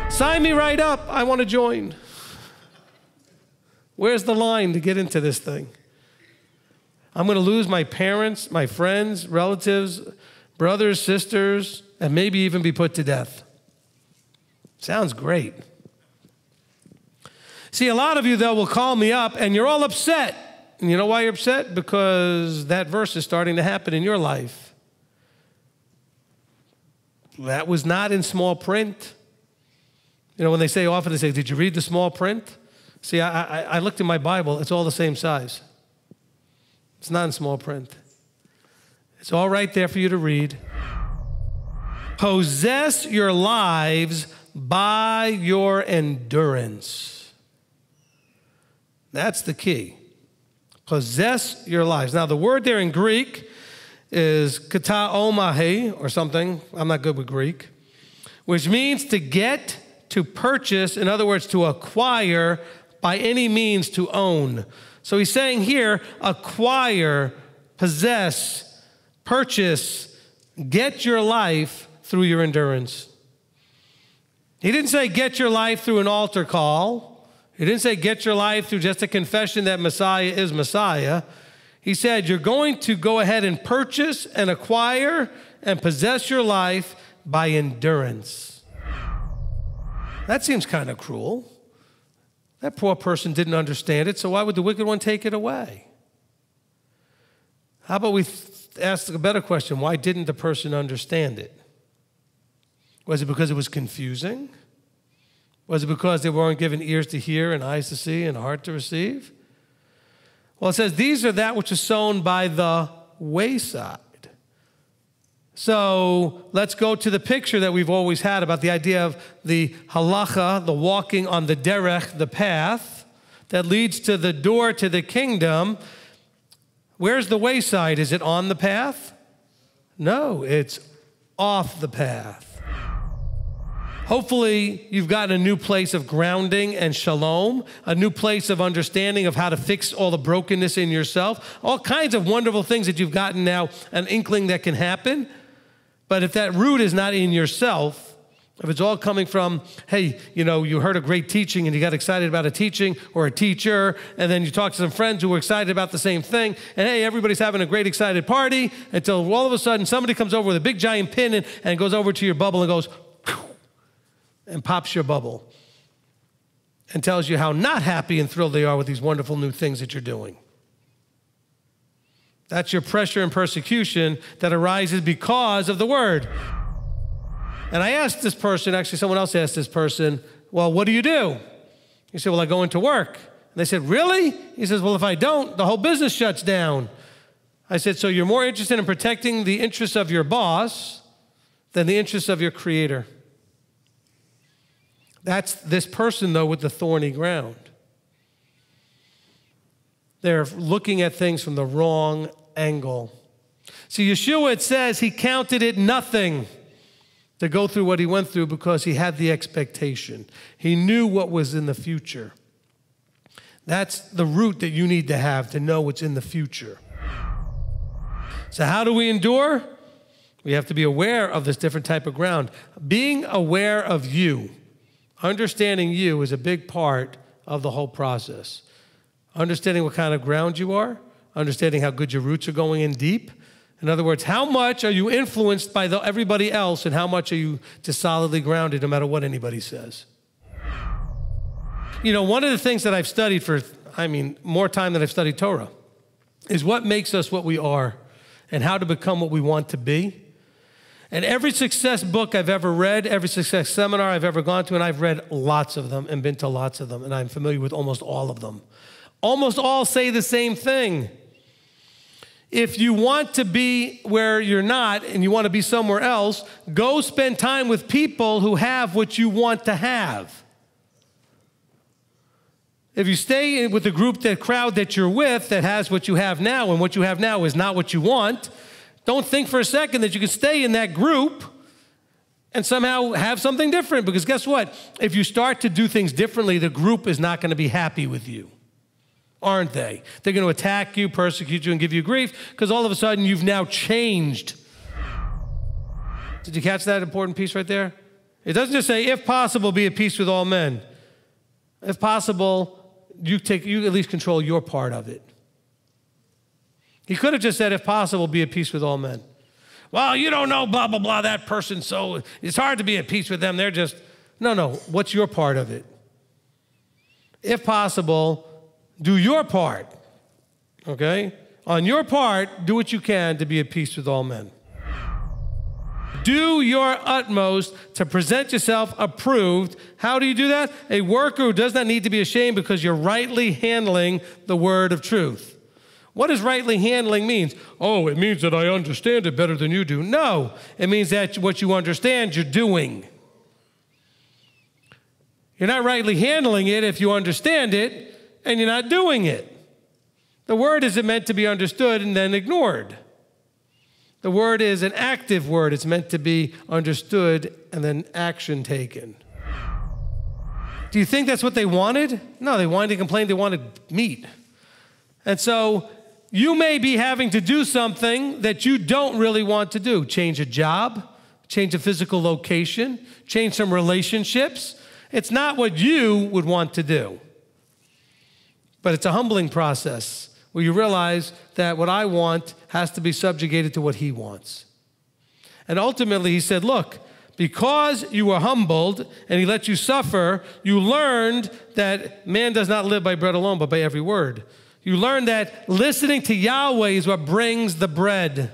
Sign me right up. I want to join. Where's the line to get into this thing? I'm going to lose my parents, my friends, relatives, brothers, sisters, and maybe even be put to death. Sounds great. See, a lot of you, though, will call me up, and you're all upset. And you know why you're upset? Because that verse is starting to happen in your life. That was not in small print. You know, when they say, often they say, did you read the small print? See, I looked in my Bible. It's all the same size. It's not in small print. It's all right there for you to read. Possess your lives by your endurance. That's the key. Possess your lives. Now, the word there in Greek is kataomahe or something. I'm not good with Greek. Which means to get, to purchase, in other words, to acquire, by any means to own. So he's saying here, acquire, possess, purchase, get your life through your endurance. He didn't say get your life through an altar call. He didn't say get your life through just a confession that Messiah is Messiah. He said you're going to go ahead and purchase and acquire and possess your life by endurance. That seems kind of cruel. That poor person didn't understand it, so why would the wicked one take it away? How about we ask a better question? Why didn't the person understand it? Was it because it was confusing? Was it because they weren't given ears to hear and eyes to see and a heart to receive? Well, it says, these are that which is sown by the wayside. So let's go to the picture that we've always had about the idea of the halacha, the walking on the derech, the path that leads to the door to the kingdom. Where's the wayside? Is it on the path? No, it's off the path. Hopefully, you've gotten a new place of grounding and shalom, a new place of understanding of how to fix all the brokenness in yourself, all kinds of wonderful things that you've gotten now, an inkling that can happen. But if that root is not in yourself, if it's all coming from, hey, you know, you heard a great teaching and you got excited about a teaching or a teacher, and then you talk to some friends who were excited about the same thing, and hey, everybody's having a great excited party, until all of a sudden somebody comes over with a big giant pin and goes over to your bubble and goes, and pops your bubble and tells you how not happy and thrilled they are with these wonderful new things that you're doing. That's your pressure and persecution that arises because of the word. And I asked this person, actually someone else asked this person, well, what do you do? He said, well, I go into work. And they said, really? He says, well, if I don't, the whole business shuts down. I said, so you're more interested in protecting the interests of your boss than the interests of your creator. That's this person, though, with the thorny ground. They're looking at things from the wrong angle. See, Yeshua, it says he counted it nothing to go through what he went through because he had the expectation. He knew what was in the future. That's the root that you need to have to know what's in the future. So how do we endure? We have to be aware of this different type of ground. Being aware of you, understanding you is a big part of the whole process. Understanding what kind of ground you are, understanding how good your roots are going in deep. In other words, how much are you influenced by everybody else, and how much are you just solidly grounded no matter what anybody says? You know, one of the things that I've studied for, more time than I've studied Torah, is what makes us what we are and how to become what we want to be. And every success book I've ever read, every success seminar I've ever gone to, and I've read lots of them and been to lots of them, and I'm familiar with almost all of them. Almost all say the same thing. If you want to be where you're not and you want to be somewhere else, go spend time with people who have what you want to have. If you stay with the group, that crowd that you're with that has what you have now, and what you have now is not what you want, don't think for a second that you can stay in that group and somehow have something different. Because guess what? If you start to do things differently, the group is not going to be happy with you. aren't they? They're going to attack you, persecute you, and give you grief because all of a sudden you've now changed. Did you catch that important piece right there? It doesn't just say, if possible, be at peace with all men. If possible, you at least control your part of it. He could have just said, if possible, be at peace with all men. Well, you don't know, blah, blah, blah, that person, so it's hard to be at peace with them. They're just, no, what's your part of it? If possible, do your part, okay? On your part, do what you can to be at peace with all men. Do your utmost to present yourself approved. How do you do that? A worker who does not need to be ashamed because you're rightly handling the word of truth. What does rightly handling mean? Oh, it means that I understand it better than you do. No, it means that what you understand, you're doing. You're not rightly handling it if you understand it and you're not doing it. The word isn't meant to be understood and then ignored. The word is an active word. It's meant to be understood and then action taken. Do you think that's what they wanted? No, they wanted to complain. They wanted meat. And so you may be having to do something that you don't really want to do. Change a job, change a physical location, change some relationships. It's not what you would want to do. But it's a humbling process where you realize that what I want has to be subjugated to what he wants. And ultimately he said, look, because you were humbled and he let you suffer, you learned that man does not live by bread alone, but by every word. You learn that listening to Yahweh is what brings the bread.